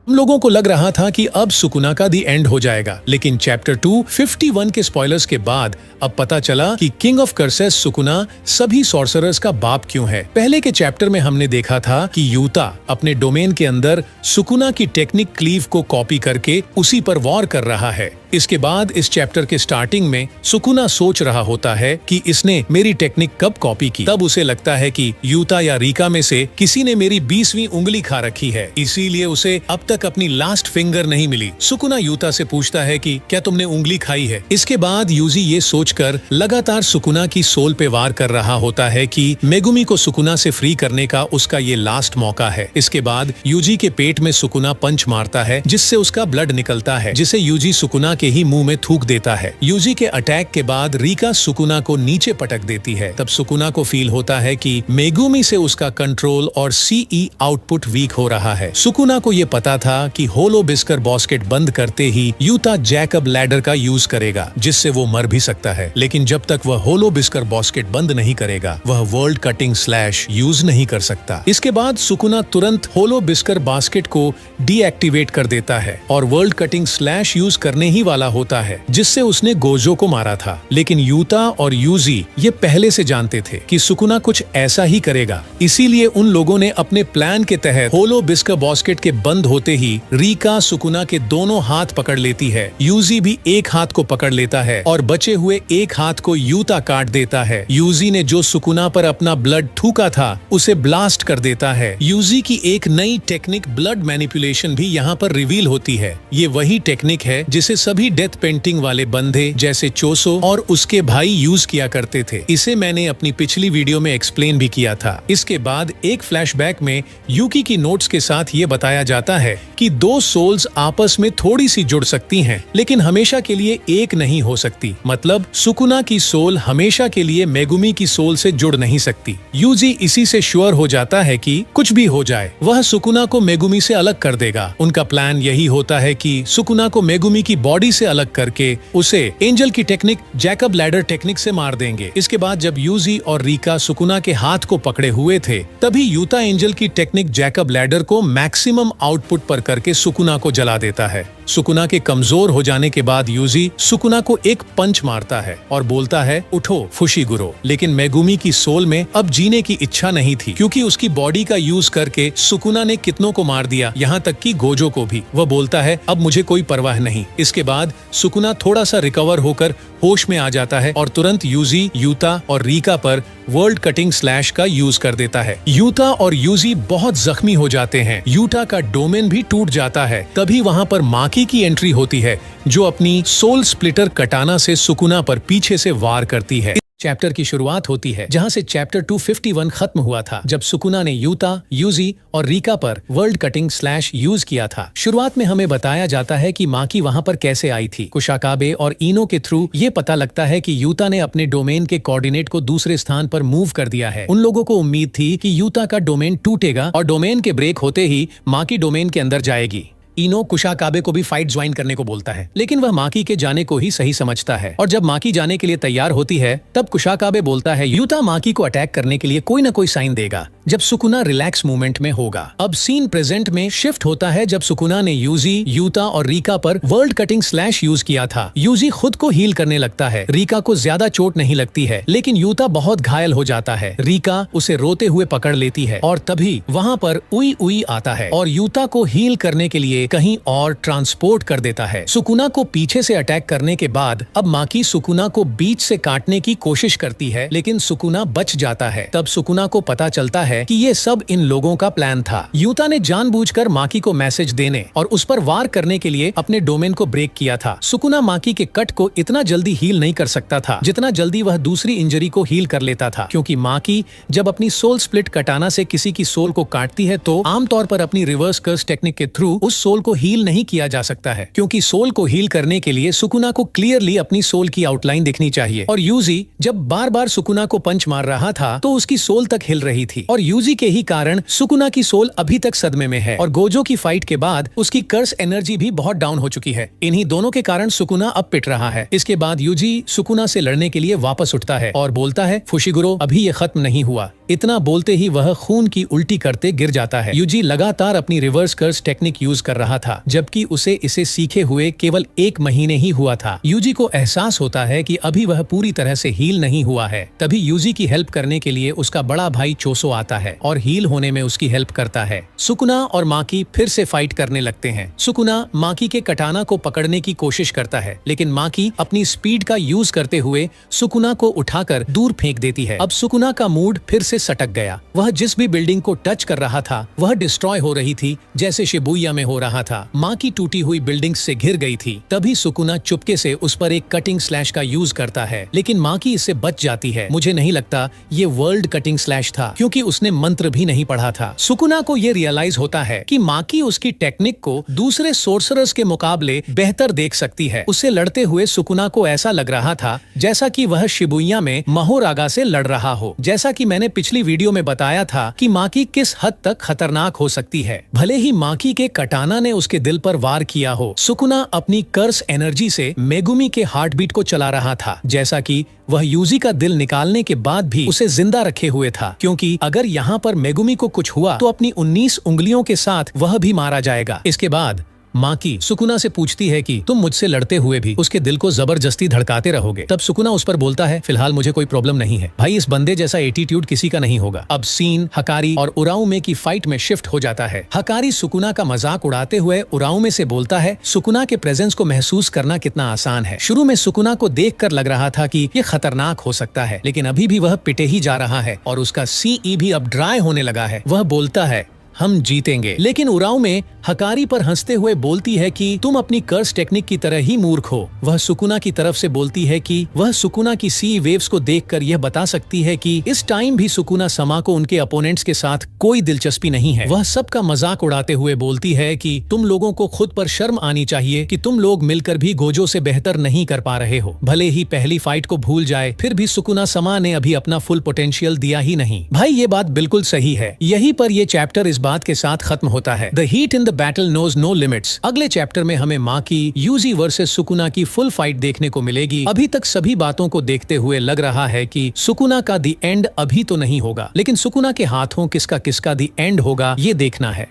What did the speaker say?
हम लोगों को लग रहा था कि अब सुकुना का दी एंड हो जाएगा, लेकिन चैप्टर 251 के स्पॉयलर्स के बाद अब पता चला कि किंग ऑफ कर्सेस सुकुना सभी सॉर्सरर्स का बाप क्यों है। पहले के चैप्टर में हमने देखा था कि यूता अपने डोमेन के अंदर सुकुना की टेक्निक क्लीव को कॉपी करके उसी पर वॉर कर रहा है। इसके बाद इस चैप्टर के स्टार्टिंग में सुकुना सोच रहा होता है कि इसने मेरी टेक्निक कब कॉपी की। तब उसे लगता है कि यूता या रीका में से किसी ने मेरी 20वीं उंगली खा रखी है, इसीलिए उसे अब तक अपनी लास्ट फिंगर नहीं मिली। सुकुना यूता से पूछता है कि क्या तुमने उंगली खाई है। इसके बाद यूजी ये सोचकर लगातार सुकुना की सोल पे वार कर रहा होता है कि मेगुमी को सुकुना से फ्री करने का उसका ये लास्ट मौका है। इसके बाद यूजी के पेट में सुकुना पंच मारता है, जिससे उसका ब्लड निकलता है, जिसे यूजी सुकुना के ही मुंह में थूक देता है। यूजी के अटैक के बाद रीका सुकुना को नीचे पटक देती है। तब सुकुना को फील होता है कि मेगुमी से उसका कंट्रोल और सीई आउटपुट वीक हो रहा है। सुकुना को ये पता था कि होलो बिस्कर बास्केट बंद करते ही यूता जैकब लैडर का यूज करेगा, जिससे वो मर भी सकता है, लेकिन जब तक वह होलो बिस्कर बास्केट बंद नहीं करेगा वह वर्ल्ड कटिंग स्लैश यूज नहीं कर सकता। इसके बाद सुकुना तुरंत होलो बिस्कर बास्केट को डीएक्टिवेट कर देता है और वर्ल्ड कटिंग स्लैश यूज करने ही वाला होता है, जिससे उसने गोजो को मारा था। लेकिन यूता और यूजी ये पहले से जानते थे कि सुकुना कुछ ऐसा ही करेगा, इसीलिए उन लोगों ने अपने प्लान के तहत होलो बिस्कर बास्केट के बंद होते ही रीका सुकुना के दोनों हाथ पकड़ लेती है। यूजी भी एक हाथ को पकड़ लेता है और बचे हुए एक हाथ को यूता काट देता है। यूजी ने जो सुकुना पर अपना ब्लड थूका था उसे ब्लास्ट कर देता है। यूजी की एक नई टेक्निक ब्लड मैनिपुलेशन भी यहाँ पर रिवील होती है। ये वही टेक्निक है जिसे सभी डेथ पेंटिंग वाले बंदे जैसे चोसो और उसके भाई यूज किया करते थे। इसे मैंने अपनी पिछली वीडियो में एक्सप्लेन भी किया था। इसके बाद एक फ्लैशबैक में यूकी की नोट्स के साथ ये बताया जाता है कि दो सोल्स आपस में थोड़ी सी जुड़ सकती हैं, लेकिन हमेशा के लिए एक नहीं हो सकती। मतलब सुकुना की सोल हमेशा के लिए मेगुमी की सोल से जुड़ नहीं सकती। यूजी इसी से श्योर हो जाता है कि कुछ भी हो जाए वह सुकुना को मेगुमी से अलग कर देगा। उनका प्लान यही होता है कि सुकुना को मेगुमी की बॉडी से अलग करके उसे एंजल की टेक्निक जैकब लैडर टेक्निक से मार देंगे। इसके बाद जब यूजी और रीका सुकुना के हाथ को पकड़े हुए थे, तभी यूता एंजल की टेक्निक जैकब लैडर को मैक्सिमम आउटपुट पर करके सुकुना को जला देता है। सुकुना के कमजोर हो जाने के बाद यूजी सुकुना को एक पंच मारता है और बोलता है, उठो फुशिगुरो। लेकिन मेगुमी की सोल में अब जीने की इच्छा नहीं थी, क्योंकि उसकी बॉडी का यूज करके सुकुना ने कितनों को मार दिया, यहाँ तक कि गोजो को भी। वह बोलता है, अब मुझे कोई परवाह नहीं। इसके बाद सुकुना थोड़ा सा रिकवर होकर होश में आ जाता है और तुरंत यूजी, यूता और रीका पर वर्ल्ड कटिंग स्लैश का यूज कर देता है। यूता और यूजी बहुत जख्मी हो जाते हैं। यूटा का डोमेन भी टूट जाता है। तभी वहाँ पर माकी की एंट्री होती है, जो अपनी सोल स्प्लिटर कटाना से सुकुना पर पीछे से वार करती है। चैप्टर की शुरुआत होती है जहां से चैप्टर 251 खत्म हुआ था, जब सुकुना ने यूता, यूजी और रीका पर वर्ल्ड कटिंग स्लैश यूज किया था। शुरुआत में हमें बताया जाता है कि माकी वहां पर कैसे आई थी। कुशाकाबे और इनो के थ्रू ये पता लगता है कि यूता ने अपने डोमेन के कोऑर्डिनेट को दूसरे स्थान पर मूव कर दिया है। उन लोगों को उम्मीद थी कि यूता का डोमेन टूटेगा और डोमेन के ब्रेक होते ही माकी डोमेन के अंदर जाएगी। इनो कुशाकाबे को भी फाइट ज्वाइन करने को बोलता है, लेकिन वह माकी के जाने को ही सही समझता है। और जब माकी जाने के लिए तैयार होती है, तब कुशाकाबे बोलता है यूता माकी को अटैक करने के लिए कोई न कोई साइन देगा जब सुकुना रिलैक्स मूवमेंट में होगा। अब सीन प्रेजेंट में शिफ्ट होता है जब सुकुना ने यूजी, यूता और रीका पर वर्ल्ड कटिंग स्लैश यूज किया था। यूजी खुद को हील करने लगता है। रीका को ज्यादा चोट नहीं लगती है, लेकिन यूता बहुत घायल हो जाता है। रीका उसे रोते हुए पकड़ लेती है और तभी वहाँ पर उई उई आता है और यूता को हील करने के लिए कहीं और ट्रांसपोर्ट कर देता है। सुकुना को पीछे से अटैक करने के बाद अब माकी सुकुना को बीच से काटने की कोशिश करती है, लेकिन सुकुना बच जाता है। तब सुकुना को पता चलता है कि ये सब इन लोगों का प्लान था। यूता ने जानबूझकर माकी को मैसेज देने और उस पर वार करने के लिए अपने डोमेन को ब्रेक किया था। सुकुना माकी के कट को इतना जल्दी हील नहीं कर सकता था जितना जल्दी वह दूसरी इंजरी को हील कर लेता था, क्योंकि माकी जब अपनी सोल स्प्लिट कटाना से किसी की सोल को काटती है तो आमतौर पर अपनी रिवर्स कर्स टेक्निक के थ्रू उस सोल को हील नहीं किया जा सकता है, क्योंकि सोल को हील करने के लिए सुकुना को क्लियरली अपनी सोल की आउटलाइन दिखनी चाहिए। और यूजी जब बार बार सुकुना को पंच मार रहा था तो उसकी सोल तक हिल रही थी और यूजी के ही कारण सुकुना की सोल अभी तक सदमे में है और गोजो की फाइट के बाद उसकी कर्स एनर्जी भी बहुत डाउन हो चुकी है। इन्हीं दोनों के कारण सुकुना अब पिट रहा है। इसके बाद यूजी सुकुना से लड़ने के लिए वापस उठता है और बोलता है, फुशिगुरो अभी ये खत्म नहीं हुआ। इतना बोलते ही वह खून की उल्टी करते गिर जाता है। यूजी लगातार अपनी रिवर्स कर्स टेक्निक यूज कर रहा था, जबकि उसे इसे सीखे हुए केवल 1 महीने ही हुआ था। यूजी को एहसास होता है कि अभी वह पूरी तरह से हील नहीं हुआ है। तभी यूजी की हेल्प करने के लिए उसका बड़ा भाई चोसो आता है और हील होने में उसकी हेल्प करता है। सुकुना और माकी फिर से फाइट करने लगते हैं। सुकुना माकी के कटाना को पकड़ने की कोशिश करता है, लेकिन माकी अपनी स्पीड का यूज करते हुए सुकुना को उठाकर दूर फेंक देती है। अब सुकुना का मूड फिर से सटक गया। वह जिस भी बिल्डिंग को टच कर रहा था वह डिस्ट्रॉय हो रही थी, जैसे शिबुया में हो रहा था। माकी टूटी हुई बिल्डिंग से घिर गई थी। तभी सुकुना चुपके से उस पर एक कटिंग स्लैश का यूज करता है, लेकिन माकी इससे बच जाती है। मुझे नहीं लगता ये वर्ल्ड कटिंग स्लैश था, क्योंकि उसने मंत्र भी नहीं पढ़ा था। सुकुना को ये रियलाइज होता है कि माकी उसकी टेक्निक को दूसरे सोर्सरर्स के मुकाबले बेहतर देख सकती है। उससे लड़ते हुए सुकुना को ऐसा लग रहा था जैसा कि वह शिबुया में महोरागा से लड़ रहा हो। जैसा कि मैंने पिछली वीडियो में बताया था कि माकी किस हद तक खतरनाक हो सकती है। भले ही माकी के कटाना ने उसके दिल पर वार किया हो, सुकुना अपनी कर्स एनर्जी से मेगुमी के हार्ट बीट को चला रहा था, जैसा कि वह यूजी का दिल निकालने के बाद भी उसे जिंदा रखे हुए था, क्योंकि अगर यहाँ पर मेगुमी को कुछ हुआ तो अपनी 19 उंगलियों के साथ वह भी मारा जाएगा। इसके बाद माकी सुकुना से पूछती है कि तुम मुझसे लड़ते हुए भी उसके दिल को जबरदस्ती धड़काते रहोगे। तब सुकुना उस पर बोलता है, फिलहाल मुझे कोई प्रॉब्लम नहीं है। भाई, इस बंदे जैसा एटीट्यूड किसी का नहीं होगा। अब सीन हकारी और उराउमे की फाइट में शिफ्ट हो जाता है। हकारी सुकुना का मजाक उड़ाते हुए उराउमे से बोलता है, सुकुना के प्रेजेंस को महसूस करना कितना आसान है। शुरू में सुकुना को देखकर लग रहा था कि ये खतरनाक हो सकता है, लेकिन अभी भी वह पिटे ही जा रहा है और उसका सीई भी अब ड्राई होने लगा है। वह बोलता है, हम जीतेंगे। लेकिन उराउमे हकारी पर हंसते हुए बोलती है कि तुम अपनी कर्स टेक्निक की तरह ही मूर्ख हो। वह सुकुना की तरफ से बोलती है कि वह सुकुना की सी वेव्स को देखकर यह बता सकती है कि इस टाइम भी सुकुना समा को उनके अपोनेंट्स के साथ कोई दिलचस्पी नहीं है। वह सबका मजाक उड़ाते हुए बोलती है कि तुम लोगों को खुद पर शर्म आनी चाहिए कि तुम लोग मिलकर भी गोजो से बेहतर नहीं कर पा रहे हो। भले ही पहली फाइट को भूल जाए, फिर भी सुकुना समा ने अभी अपना फुल पोटेंशियल दिया ही नहीं। भाई, ये बात बिल्कुल सही है। यहीं पर यह चैप्टर इस बात के साथ खत्म होता है। The heat in the battle knows no limits. अगले चैप्टर में हमें माकी यूजी वर्सेस सुकुना की फुल फाइट देखने को मिलेगी। अभी तक सभी बातों को देखते हुए लग रहा है कि सुकुना का दी एंड अभी तो नहीं होगा, लेकिन सुकुना के हाथों किसका दी एंड होगा ये देखना है।